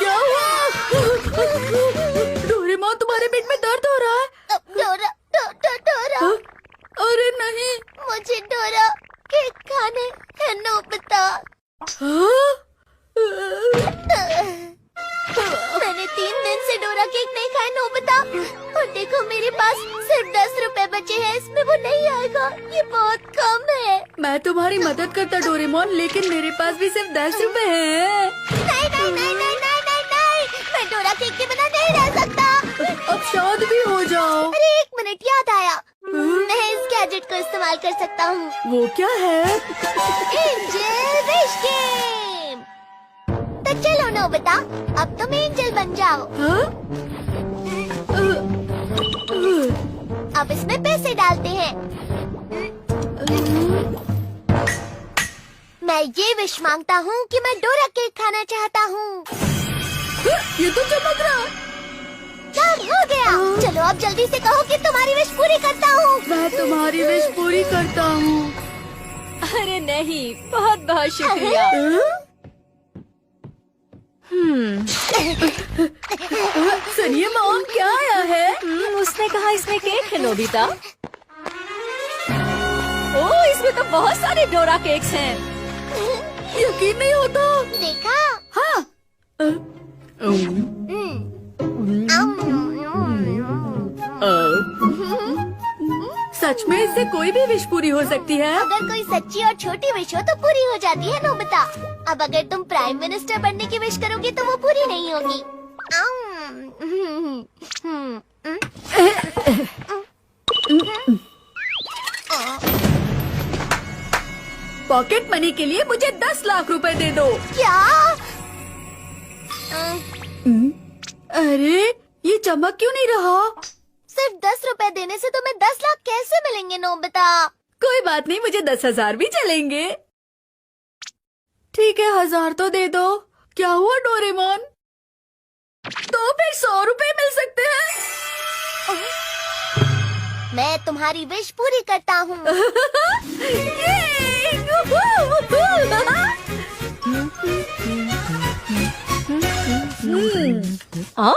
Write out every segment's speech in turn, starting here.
क्या हुआ? डोरेमोन, तुम्हारे पेट में दर्द हो रहा है? डोरा, अरे नहीं। मुझे डोरा केक खाने है नोबिता। हाँ? मैंने 3 दिन से डोरा केक नहीं खाया नोबिता, और देखो मेरे पास सिर्फ 10 रुपए बचे हैं। इसमें वो नहीं आएगा, ये बहुत कम है। मैं तुम्हारी मदद करता डोरेमोन, लेकिन मेरे पास भी सिर्फ 10 रुपए हैं। नहीं नहीं नहीं नहीं नहीं नहीं नहीं, मैं डोरा केक के बिना नहीं रह सकता। अब शांत भी हो जाओ। अरे 1 मिनट, याद आया, मैं इस गैजेट को इस्तेमाल कर सकता हूँ। वो क्या है? Angel wish game. तो चलो नोबिता, अब तुम एंजल बन जाओ। हाँ? अब इसमें पैसे डालते हैं। मैं ये विश मांगता हूँ कि मैं डोरा केक खाना चाहता हूँ। ये तो चमक रहा है। काम हो गया। चलो अब जल्दी से कहो कि तुम्हारी विश पूरी करता हूँ। मैं तुम्हारी विश पूरी करता हूँ। अरे नहीं, बहुत बहुत शुक्रिया। सुनिए मॉम, क्या आया है? उसने कहा इसमें केक है नोबिता। ओह, इसमें तो बहुत सारे डोरा केक्स हैं। यकीन नहीं होता। देखा? हाँ। सच में इससे कोई भी विश पूरी हो सकती है? अगर कोई सच्ची और छोटी विश हो तो पूरी हो जाती है नोबिता। अब अगर तुम प्राइम मिनिस्टर बनने की विश करोगे तो वो पूरी नहीं होगी। पॉकेट मनी के लिए मुझे 10 लाख रुपए दे दो। क्या? अरे ये चमक क्यों नहीं रहा? सिर्फ 10 रुपए देने से तुम्हें 10 लाख कैसे मिलेंगे नोबिता? कोई बात नहीं, मुझे 10,000 भी चलेंगे। ठीक है, 1000 तो दे दो। क्या हुआ डोरेमोन? तो फिर 100 रुपए मिल सकते हैं। मैं तुम्हारी विश पूरी करता हूँ। हाँ?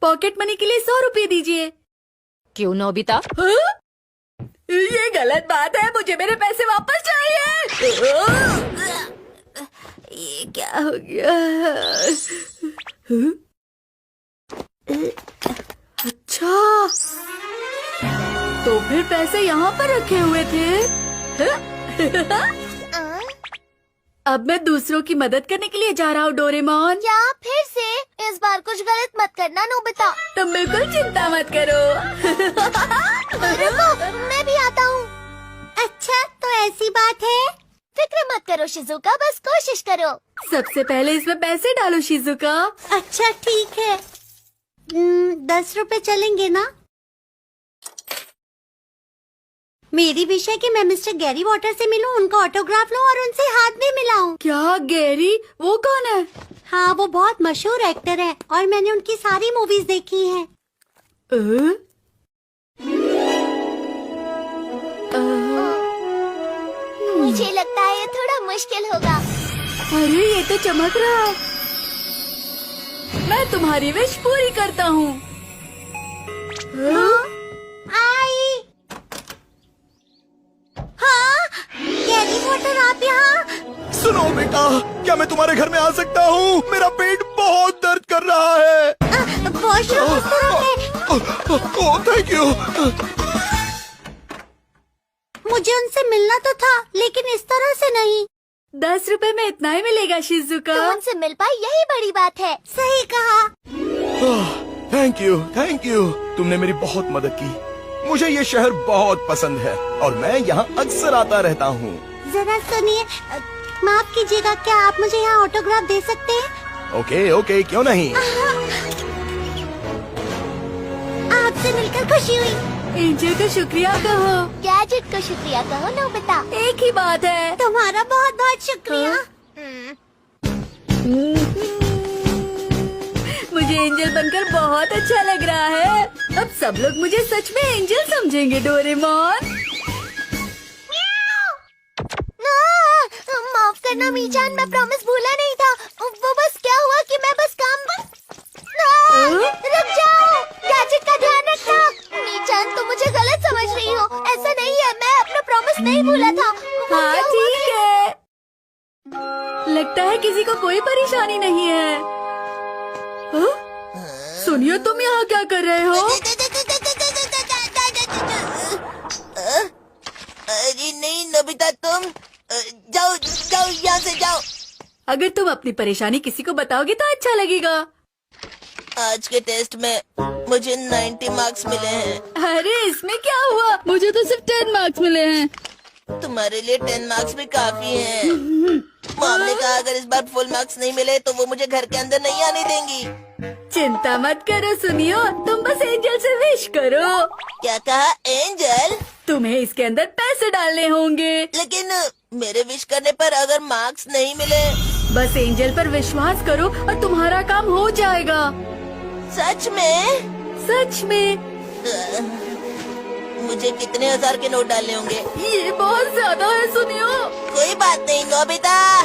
पॉकेट मनी के लिए 100 रुपए दीजिए। क्यों नोबिता? हाँ? ये गलत बात है, मुझे मेरे पैसे वापस चाहिए। ये क्या हो गया? अच्छा, तो फिर पैसे यहाँ पर रखे हुए थे। अब मैं दूसरों की मदद करने के लिए जा रहा हूँ डोरेमोन। क्या फिर से? इस बार कुछ गलत मत करना नोबिता। तुम बिल्कुल चिंता मत करो। रुको, मैं भी आता हूँ। अच्छा, तो ऐसी बात है। फिक्र मत करो शिजुका, बस कोशिश करो। सबसे पहले इसमें पैसे डालो शिजुका। अच्छा ठीक है। 10 रुपए चलेंगे ना? मेरी विश है कि मैं मिस्टर गैरी वॉटर से मिलूं, उनका ऑटोग्राफ लूं और उनसे हाथ भी मिलाऊं। क्या गैरी? वो कौन है? हाँ, वो बहुत मशहूर एक्टर है और मैंने उनकी सारी मूवीज देखी हैं। मुझे लगता है ये थोड़ा मुश्किल होगा। अरे ये तो चमक रहा है। मैं तुम्हारी विश पूरी करता हूँ। आई। हाँ, गैरी वॉटर आप यहाँ? सुनो बेटा, क्या मैं तुम्हारे घर में आ सकता हूँ? मेरा पेट बहुत दर्द कर रहा है। वॉशरूम उस तरफ है। Oh thank you. मुझे उनसे मिलना तो था, लेकिन इस तरह से नहीं। 10 रुपए में इतना ही मिलेगा शिजुका। तो उनसे मिल पाई, यही बड़ी बात है। सही कहा। थैंक यू, तुमने मेरी बहुत मदद की। मुझे ये शहर बहुत पसंद है और मैं यहाँ अक्सर आता रहता हूँ। जरा सुनिए, माफ कीजिएगा, क्या आप मुझे यहाँ ऑटोग्राफ दे सकते हैं? ओके, क्यों नहीं। आपसे मिलकर खुशी हुई। एंजल को शुक्रिया कहो। गैजेट को शुक्रिया कहो नोबिता। एक ही बात है। तुम्हारा बहुत बहुत शुक्रिया। मुझे एंजल बनकर बहुत अच्छा लग रहा है। अब सब लोग मुझे सच में एंजल समझेंगे डोरेमोन। माफ करना मीचान, मैं प्रॉमिस भूला नहीं था। वो बस क्या हुआ कि मैं बस काम रुक जाओ, गैजेट का ध्यान रखना। मीचान, तुम मुझे गलत समझ रही हो, ऐसा नहीं है, मैं अपना प्रॉमिस नहीं भूला था। वो हाँ क्या हुआ ठीक है, लगता है किसी को कोई परेशानी नहीं है। हाँ? सुनियो, तुम यहाँ क्या कर रहे हो? अरे नहीं नोबिता, तुम जाओ जाओ, यहाँ से जाओ। अगर तुम अपनी परेशानी किसी को बताओगे तो अच्छा लगेगा। आज के टेस्ट में मुझे 90 मार्क्स मिले हैं। अरे इसमें क्या हुआ, मुझे तो सिर्फ 10 मार्क्स मिले हैं। तुम्हारे लिए 10 मार्क्स भी काफी हैं। मॉम ने कहा अगर इस बार फुल मार्क्स नहीं मिले तो वो मुझे घर के अंदर नहीं आने देंगी। चिंता मत करो सुनियो, तुम बस एंजल से विश करो। क्या कहा एंजल? तुम्हें इसके अंदर पैसे डालने होंगे। लेकिन मेरे विश करने पर अगर मार्क्स नहीं मिले? बस एंजल पर विश्वास करो और तुम्हारा काम हो जाएगा। सच में? सच में। मुझे कितने 1000 के नोट डालने होंगे? ये बहुत ज्यादा है सुनियो। कोई बात नहीं नोबिता,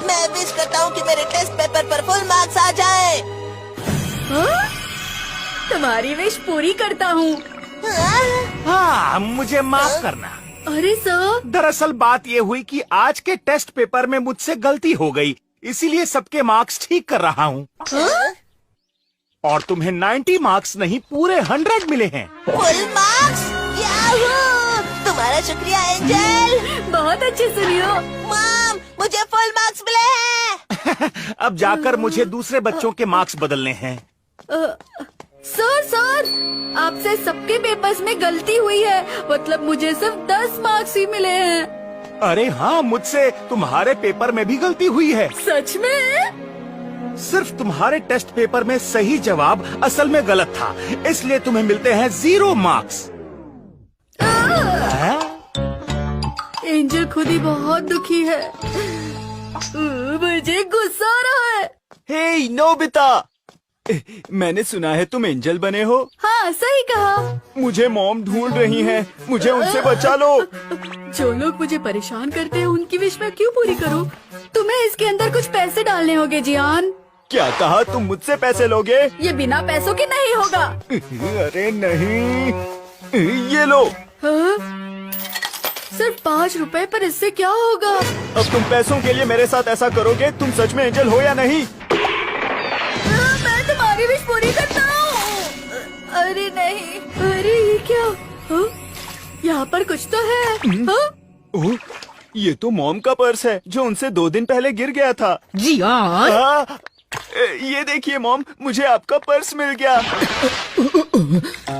मैं विश करता हूँ कि मेरे टेस्ट पेपर पर फुल मार्क्स आ जाए। हाँ? तुम्हारी विश पूरी करता हूँ। हाँ, मुझे माफ करना। अरे सर, दरअसल बात ये हुई कि आज के टेस्ट पेपर में मुझसे गलती हो गई, इसीलिए सबके मार्क्स ठीक कर रहा हूँ। और तुम्हें 90 मार्क्स नहीं, पूरे 100 मिले हैं। Full marks? याहू! तुम्हारा शुक्रिया एंजल। बहुत अच्छे सुनियो। मॉम, मुझे फुल मार्क्स मिले हैं। अब जाकर मुझे दूसरे बच्चों के मार्क्स बदलने हैं। सर, आपसे सबके पेपर्स में गलती हुई है, मतलब मुझे सिर्फ 10 मार्क्स ही मिले हैं। अरे हाँ, मुझसे तुम्हारे पेपर में भी गलती हुई है। सच में? सिर्फ तुम्हारे टेस्ट पेपर में सही जवाब असल में गलत था, इसलिए तुम्हें मिलते हैं 0 मार्क्स। एंजल खुद ही बहुत दुखी है। मुझे गुस्सा आ रहा है। हे नोबिता, मैंने सुना है तुम एंजल बने हो। हाँ सही कहा। मुझे मॉम ढूंढ रही हैं, मुझे उनसे बचा लो। जो लोग मुझे परेशान करते हैं उनकी विश मैं क्यों पूरी करूं? तुम्हें इसके अंदर कुछ पैसे डालने होंगे जियान। क्या कहा, तुम मुझसे पैसे लोगे? ये बिना पैसों के नहीं होगा। अरे नहीं, ये लो। हाँ? सिर्फ 5 रुपए, पर इससे क्या होगा? अब तुम पैसों के लिए मेरे साथ ऐसा करोगे? तुम सच में एंजल हो या नहीं? मैं तुम्हारी विश पूरी करता हूँ। अरे नहीं, अरे ये क्या? हाँ? यहाँ पर कुछ तो है। हाँ? ओह, ये तो मॉम का पर्स है जो उनसे 2 दिन पहले गिर गया था। जियान, ये देखिए मॉम, मुझे आपका पर्स मिल गया।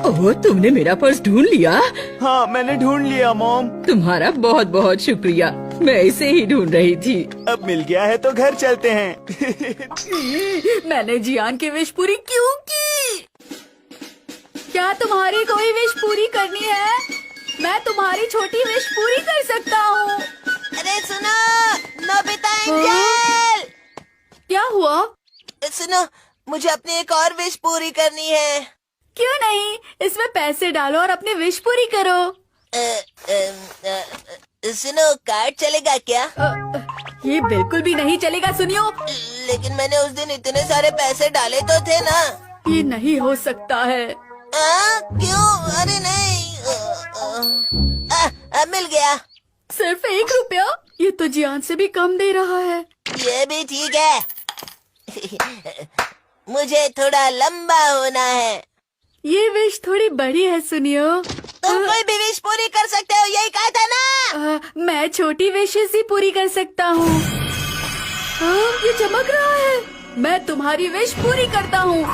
ओह, तुमने मेरा पर्स ढूंढ लिया? हाँ, मैंने ढूंढ लिया मॉम। तुम्हारा बहुत बहुत शुक्रिया, मैं इसे ही ढूंढ रही थी। अब मिल गया है तो घर चलते हैं। मैंने जियान की विश पूरी क्यों की? क्या तुम्हारी कोई विश पूरी करनी है? मैं तुम्हारी छोटी विश पूरी कर सकता हूँ। अरे सुनो नोबिता, एंजल। क्या हुआ? सुनो, मुझे अपनी एक और विश पूरी करनी है। क्यों नहीं, इसमें पैसे डालो और अपनी विश पूरी करो। सुनो, कार्ड चलेगा क्या? ये बिल्कुल भी नहीं चलेगा सुनियो। लेकिन मैंने उस दिन इतने सारे पैसे डाले तो थे ना। ये नहीं हो सकता है। क्यों? अरे नहीं। मिल गया। सिर्फ 1 रुपया? ये तो जियान से भी कम दे रहा है। ये भी ठीक है। मुझे थोड़ा लंबा होना है। ये विश थोड़ी बड़ी है सुनियो। तुम कोई भी विश पूरी कर सकते हो, यही कहा था ना। मैं छोटी विशेष ही पूरी कर सकता हूँ। ये चमक रहा है। मैं तुम्हारी विश पूरी करता हूँ।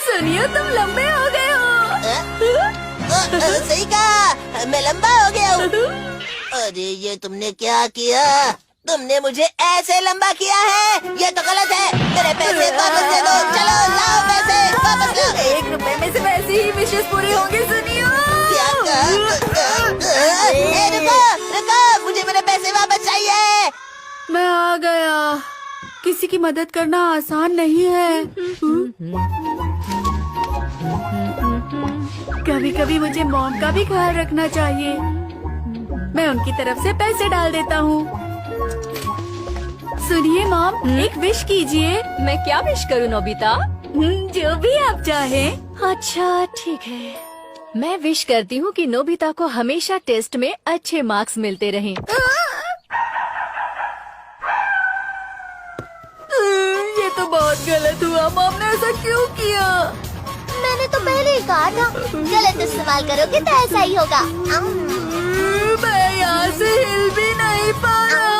सुनियो, तुम लंबे हो गए हो। सही कहा, मैं लंबा हो गया हूँ। अरे ये तुमने क्या किया? तुमने मुझे ऐसे लंबा किया है, ये तो गलत है। मेरे पैसे वापस दे दो। चलो लाओ पैसे वापस लाओ। 1 रुपए में से वैसे ही विशेष पूरी होंगी सुनियो। क्या रुको रुको, मुझे मेरे पैसे वापस चाहिए। मैं आ गया। किसी की मदद करना आसान नहीं है। कभी कभी मुझे मॉम का भी ख्याल रखना चाहिए। मैं उनकी तरफ से पैसे डाल देता हूँ। सुनिए मॉम, एक विश कीजिए। मैं क्या विश करूँ नोबिता? जो भी आप चाहें। अच्छा ठीक है, मैं विश करती हूँ कि नोबिता को हमेशा टेस्ट में अच्छे मार्क्स मिलते रहें। ये तो बहुत गलत हुआ। मॉम ने ऐसा क्यों किया? मैंने तो पहले ही कहा था, गलत इस्तेमाल करोगे तो ऐसा ही होगा। मैं यहाँ से हिल भी नहीं पा रहा।